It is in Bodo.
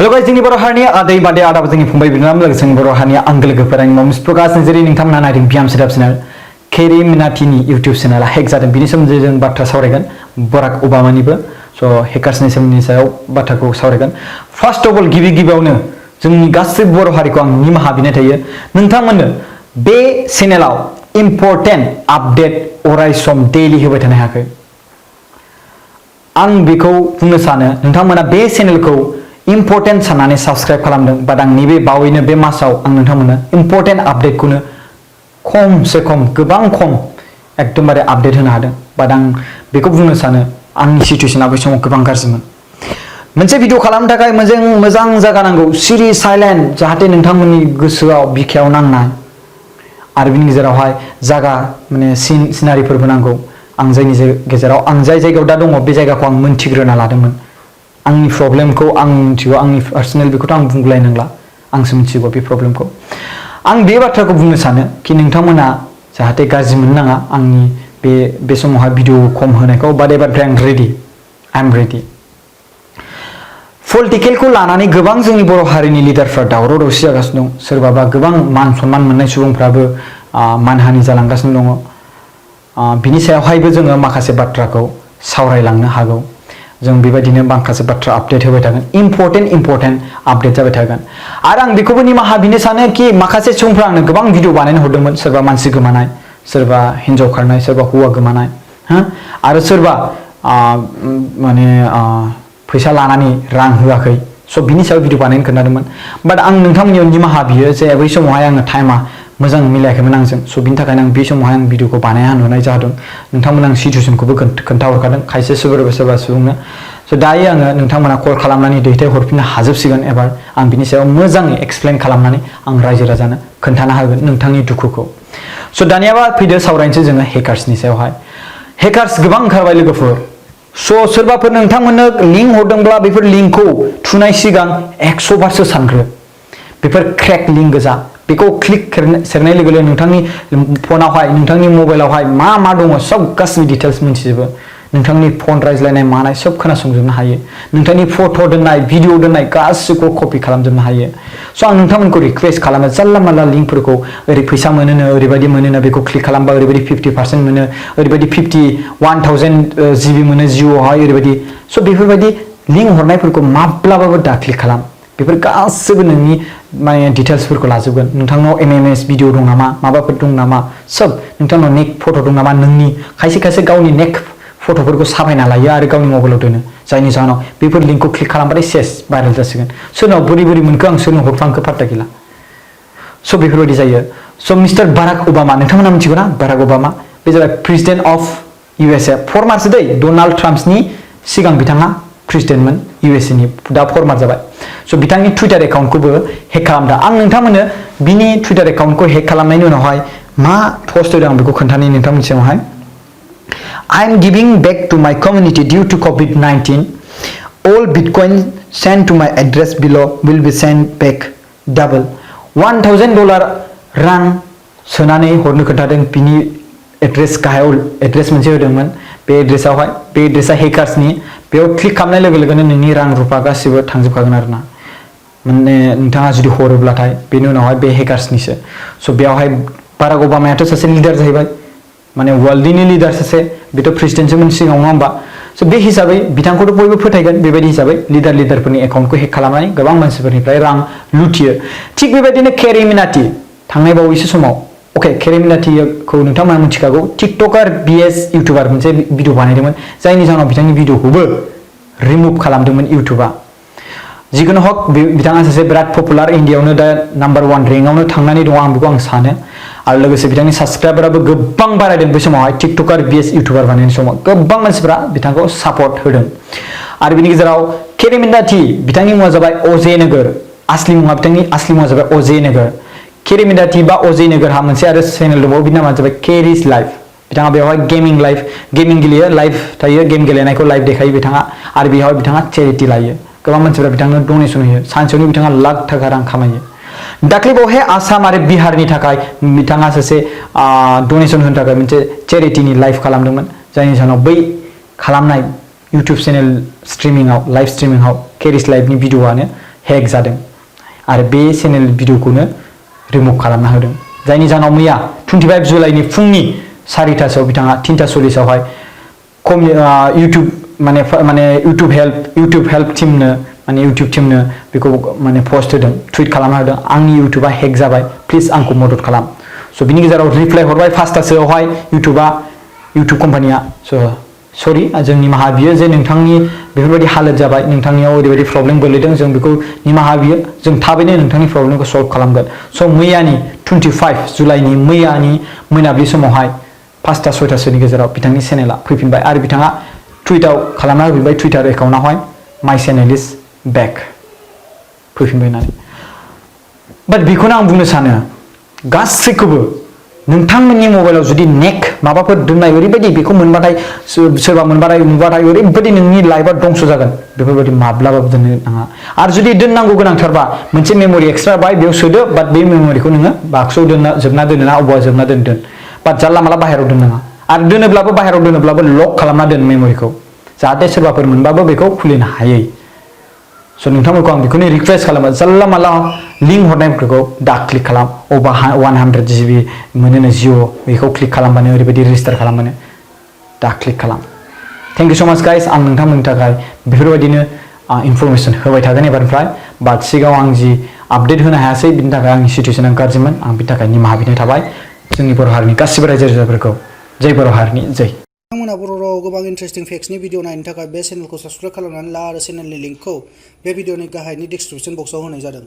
हेलो गाइस जोंनि बर' हारिनि आदै बादै आदा जोंनि फंबाय बिनानाव लोगोसे जोंनि बर' हारिनि आंगो लोगोफोर आंनि ममिस प्रकाश जेरै नोंथांमोना नायदों बियाम सेटआप चेनेल केरि मिनाटिनि इउटिउब चेनेला हेक जादों बिनि सोमोन्दै जों बाथ्रा सावरायगोन बाराक ओबामानिबो स' हेकार्सनि सोमोन्दै सायाव बाथ्राखौ सावरायगोन फार्स्ट अफ अल गिबियावनो जोंनि गासै बर' हारिखौ आं निमाहा बिनाय थायो नोंथांमोननो बे चेनेलाव इम्पर्टेन्ट आपडेट अराय सम डेलि होबाय थानो हायाखै आं बेखौ बुंनो सानो नोंथांमोना बे चेनेलखौ इम्पर्टेन्ट साननानै साबस्क्राइब खालामदों बाट आं नैबे बावैनो बे मासाव आं नोंथांमोननो इम्पर्टेन्ट आपडेटखौनो खमसे खम गोबां खम एकदमबारे आपडेट होनो हादों बाट आं बेखौ बुंनो सानो आंनि सिचुएसना बै समाव गोबां गाज्रिमोन मोनसे भिडिअ खालामनो थाखाय मोजां जायगा नांगौ सिरि साइलेन्ट जाहाथे नोंथांमोननि गोसोआव बिखायाव नांनाय आरो बिनि गेजेरावहाय जायगा माने सिनारिफोरबो नांगौ आं जायनि गेजेराव आं जाय जायगायाव दा दङ बे जायगाखौ आं मोनथिग्रोना लादोंमोन आंनि प्रब्लेमखौ आं मिथिगौ आंनि पार्सनेल बेखौथ' आं बुंलायनांला आंसो मिथिगौ बे प्रब्लेमखौ आं बे बाथ्राखौ बुंनो सानो कि नोंथांमोना जाहाथे गाज्रि मोननो नाङा आंनि बे समावहाय भिडिअ खम होनायखौ बाट एबार आं रेडि आइ एम रेडि पलिटिकेलखौ लानानै गोबां जोंनि बर' हारिनि लिडारफ्रा दावराव दावसि जागासिनो दं सोरबाबा गोबां मान सनमान मोननाय सुबुंफ्राबो मानहानि जालांगासिनो दङ बिनि सायावहायबो जोङो माखासे बाथ्राखौ सावरायलांनो हागौ जों बेबायदिनो माखासे बाथ्रा आपडेट होबाय थागोन इम्पर्टेन्ट आपडेट जाबाय थागोन आरो आं बेखौबो निमाहा बिनो सानो कि माखासे सुबुंफ्रा आंनो गोबां भिडिअ बानायनो हरदोंमोन सोरबा मानसि गोमानाय सोरबा हिन्जाव खारनाय सोरबा हौवा गोमानाय आरो सोरबा माने फैसा लानानै रां होआखै स' बिनि सायाव भिडिअ बानायनो खोन्थादोंमोन बाट आं नोंथांमोननियाव निमाहा बियो जे बै समावहाय आङो टाइमा मोजां मिलायाखैमोन आंजों स' बिनि थाखायनो आं बे समावहाय आं भिडिअखौ बानायना होनाय जादों नोंथांमोन आं सिचुएसनखौबो खोन्थाहरखादों खायसे सोरबा सुबुंनो स' दायो आङो नोंथांमोना कल खालामनानै दैथायहरफिननो हाजोबसिगोन एबार आं बिनि सायाव मोजाङै एक्सप्लेन खालामनानै आं रायजो राजानो खोन्थानो हागोन नोंथांनि दुखुखौ स' दानियाबा फैदो सावरायनोसै जोङो हेकार्सनि सायावहाय हेकार्स गोबां ओंखारबाय लोगोफोर स' सोरबाफोर नोंथांमोननो लिंक हरदोंब्ला बेफोर लिंकखौ थुनाय सिगां 100 बारसो सानग्रो बेफोर क्रेक लिंक गोजा बेखौ क्लिक सेरनाय लोगो लोगो नोंथांनि फनावहाय नोंथांनि मबाइलावहाय मा दङ सब गासिबो डिटेल्स मोनथिजोबो नोंथांनि फन रायज्लायनाय मानाय सब खोनासंजोबनो हायो नोंथांनि फट' दोननाय भिडिअ दोननाय गासिखौबो कपि खालामजोबनो हायो स' आं नोंथांमोनखौ रिक्वेस्ट खालामो जानला मानला लिंकफोरखौ ओरै फैसा मोनोनो ओरैबायदि मोनोनो बेखौ क्लिक खालामबा ओरैबायदि 50% मोनो ओरैबायदि 51,000 GB मोनो जिअ'आवहाय ओरैबायदि स' बेफोरबायदि लिंक हरनायफोरखौ माब्लाबाबो दा क्लिक खालाम बेफोर गासिबो नोंनि माने डिटेल्सफोरखौ लाजोबगोन नोंथांनाव MMS भिडिअ दं नामा माबाफोर दं नामा सब नोंथांनाव नेक फट' दं नामा नोंनि खायसे गावनि नेक फट'फोरखौ साफायना लायो आरो गावनि मबाइलाव दोनो जायनि जाहोनाव बेफोर लिंकखौ क्लिक खालामबाथाय सेस भाइरेल जासिगोन सोरनाव बोरै मोनखो आं सोरनो हरफ्लांखो पात्ता गैला स' बेफोरबायदि जायो स' मिस्टार बाराक ओबामा नोंथांमोना मिथिगौ ना बाराक ओबामा बे जाबाय प्रेसिडेन्ट अफ USA फर्मारसो दै डनाल्ड ट्राम्पनि सिगां बिथाङा प्रेसिडेन्टमोन USA नि दा फर्मार जाबाय स' बिथांनि टुइटार एकाउन्टखौबो हेक खालामदों आं नोंथांमोननो बिनि टुइटार एकाउन्टखौ हेक खालामनायनि उनावहाय मा पस्ट होदों आं बेखौ खोन्थानि नोंथांमोननि सिगाङावहाय I am giving back to my community due to COVID-19. All Bitcoin sent to my address below will be sent back double. $1,000 रां सोनानै हरनो खोन्थादों बिनि एड्रेस गाहायाव एड्रेस मोनसे होदोंमोन बे एड्रेसावहाय बे एड्रेसा हेकार्सनि बेयाव क्लिक खालामनाय लोगो लोगोनो नोंनि रां रुफा गासिबो थांजोबखागोन आरोना माने नोंथाङा जुदि हरोब्लाथाय बेनि उनावहाय बे हेकार्सनिसो स' बेयावहाय बाराक ओबामायाथ' सासे लिडार जाहैबाय माने वर्ल्डनि लिडार सासे बेथ' प्रेसिडेन्टसोमोन सिगाङाव नङा होमबा स' बे हिसाबै बिथांखौथ' बयबो फोथायगोन बेबायदि हिसाबै लिडारफोरनि एकाउन्टखौ हेक खालामनानै गोबां मानसिफोरनिफ्राय रां लुथियो थिग बेबायदिनो केरि मिनाटि थांनाय बावैसो समाव केरि मिनाटिखौ नोंथांमोना मिथिखागौ टिकटकार BS इउटुबार मोनसे भिडिअ बानायदोंमोन जायनि जाहोनाव बिथांनि भिडिअखौबो रिमुभ खालामदोंमोन इउटुबा जिखुनु हक बिथाङा सासे बिराद पपुलार इन्डियायावनो दा नाम्बार 1 रेंकआवनो थांनानै दङ आं बेखौ आं सानो आरो लोगोसे बिथांनि साबस्क्राइबाराबो गोबां बारायदों बै समावहाय टिकटकार BS इउटुबार बानायनाय समाव गोबां मानसिफोरा बिथांखौ सापर्ट होदों आरो बिनि गेजेराव केरि मिनाटि बिथांनि मुङा जाबाय अजय नगर बिथांनि आसलि मुङा जाबाय अजय नगर केरि मिनाटि बा अजय नगरहा मोनसे आरो चेनेल दंबावो बिनि नामा जाबाय केरिस लाइफ बिथाङा बेवहाय गेमिं गेलेयो लाइभ थायो गेम गेलेनायखौ लाइभ देखायो बिथाङा आरो बेवहाय बिथाङा चेरिटि लायो गोबां मानसिफोरा बिथांनो डनेसन होयो सानसेयावनो बिथाङा लाख थाखा रां खामायो दाख्लैबावहाय आसाम आरो बिहारनि थाखाय बिथाङा सासे डनेसन होनो थाखाय मोनसे चेरिटिनि लाइभ खालामदोंमोन जायनि जाहोनाव बै खालामनाय YouTube channel live स्ट्रिमिंआव caries लाइभनि भिडिअआनो hack जादों आरो बे चेनेल भिडिअखौनो रिमुभ खालामना होदों जायनि जाहोनाव मैया 25 जुलाइनि फुंनि 4टासोआव बिथाङा 3:40आवहाय इउटुब माने इउटुब हेल्प टीमनो माने इउटुब टीमनो बेखौ माने पोस्ट होदों टुइट खालामना होदों आंनि इउटुबा हेक जाबाय प्लिज आंखौ मदद खालाम स' बिनि गेजेराव रिप्लाइ हरबाय 5टासोआवहाय इउटुब कम्पानिया स' सरि जों निमाहा बियो जे नोंथांनि बेफोरबायदि हालोद जाबाय नोंथांनियाव ओरैबायदि प्रब्लेम गोलैदों जों बेखौ निमाहा बियो जों थाबैनो नोंथांनि प्रब्लेमखौ सल्भ खालामगोन स' मैयानि 25 जुलाइनि मैयानि मोनाबिलि समावहाय 5टा 6टासोनि गेजेराव बिथांनि चेनेला फैफिनबाय आरो बिथाङा टुइटआव खालामना होफिनबाय टुइटार एकाउन्टआवहाय माइ चेनेल इज बेक फैफिनबाय होननानै बाट बेखौनो आं बुंनो सानो गासैखौबो नोंथांमोननि मबाइलाव जुदि नेक माबाफोर दोननाय ओरैबायदि बेखौ मोनबाथाय सोरबा नुबाथाय ओरैबायदि नोंनि लाइफआ दंस' जागोन बेफोरबायदि माब्लाबाबो दोननो नाङा आरो जुदि दोननांगौ गोनांथारबा मोनसे मेम'रि एक्सट्रा बाय बेयाव सोदो बाट बे मेम'रिखौ नोङो बाक्सुआव जोबना दोनो ना अबावबा जोबना दोन बाट जानला माला बाहेरायाव दोननाङा आरो दोनोब्लाबो बाहेरायाव दोनोब्लाबो लक खालामना दोन मेम'रिखौ जाहाथे सोरबाफोर मोनबाबो बेखौ खुलिनो हायै स' नोंथांमोनखौ आं बेखौनो रिक्वेस्ट खालामो जानला माला लिंक हरनायफोरखौ दा क्लिक खालाम अबा 100 GB मोनोनो जिअ बेखौ क्लिक खालामबानो ओरैबायदि रेजिस्टार खालामबानो दा क्लिक खालाम थेंक इउ स' माच गाइस आं नोंथांमोननि थाखाय बेफोरबायदिनो इनफरमेसन होबाय थागोन एबारनिफ्राय बाट सिगाङाव आं जि आपडेट होनो हायासै बिनि थाखाय आंनि सिटुएसना गाज्रिमोन आं बिनि थाखाय निमाहा बिनाय थाबाय जोंनि बर' हारिनि गासिबो रायजो राजाफोरखौ जय बर' हारिनि जय नोंथांमोना बर' रावाव गोबां इन्टारेस्टिं फेक्सनि भिडिअ नायनो थाखाय बे चेनेलखौ साबस्क्राइब खालामनानै ला आरो चेनेलनि लिंकखौ बे भिडिअनि गाहायनि डिसक्रिपसन बक्सआव होनाय जादों